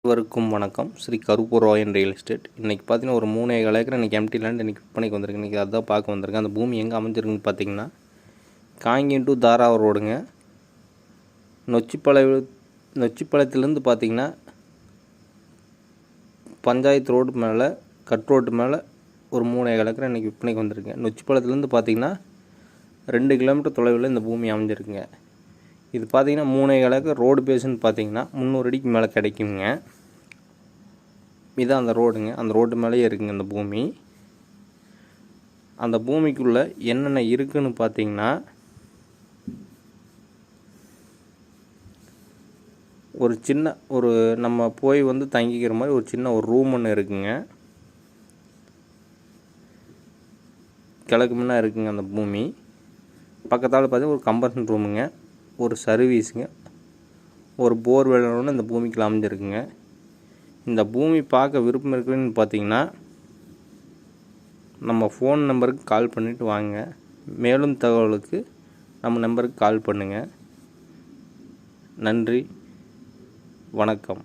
அனைவருக்கும் வணக்கம். Shri Karuppur Rayan real estate. இன்றைக்கி பார்த்தீங்கன்னா ஒரு 3.5 ஏக்கர் இன்றைக்கி எம்டி லேண்ட் இன்றைக்கி விற்பனைக்கு வந்திருக்கு. இன்றைக்கி அதுதான் பார்க்க வந்திருக்கேன். அந்த பூமி எங்கே அமைஞ்சிருக்குன்னு பார்த்தீங்கன்னா காங்கேயம் டு தாராவூர் ரோடுங்க. நொச்சிப்பாளையத்துலேருந்து பார்த்தீங்கன்னா பஞ்சாயத்து ரோடு மேலே கட் ரோட்டு மேலே ஒரு 3.5 ஏக்கர் இன்றைக்கி விற்பனைக்கு வந்திருக்குங்க. நொச்சிப்பாளையத்துலேருந்து பார்த்தீங்கன்னா 2 கிலோமீட்டர் தொலைவில் இந்த பூமி அமைஞ்சிருக்குங்க. இது பார்த்தீங்கன்னா 3.5 ஏக்கர் ரோடு பேஸுன்னு பார்த்தீங்கன்னா 300 அடிக்கு மேலே கிடைக்குங்க. இதுதான் அந்த ரோடுங்க. அந்த ரோடு மேலேயே இருக்குங்க இந்த பூமி. அந்த பூமிக்குள்ளே என்னென்ன இருக்குன்னு பார்த்தீங்கன்னா ஒரு நம்ம போய் தங்கிக்கிற மாதிரி ஒரு சின்ன ஒரு ரூம் ஒன்று இருக்குங்க. கிழக்கு முன்னே இருக்குங்க அந்த பூமி. பக்கத்தால் பார்த்தீங்கன்னா ஒரு கம்பர்ஷன் ரூமுங்க, ஒரு சர்வீஸுங்க, ஒரு போர்வெல் ஒன்று இந்த பூமிக்குள்ள அமைஞ்சிருக்குங்க. இந்த பூமி பார்க்க விருப்பம் இருக்குன்னு பார்த்தீங்கன்னா நம்ம ஃபோன் நம்பருக்கு கால் பண்ணிவிட்டு வாங்க. மேலும் தகவலுக்கு நம்ம நம்பருக்கு கால் பண்ணுங்கள். நன்றி, வணக்கம்.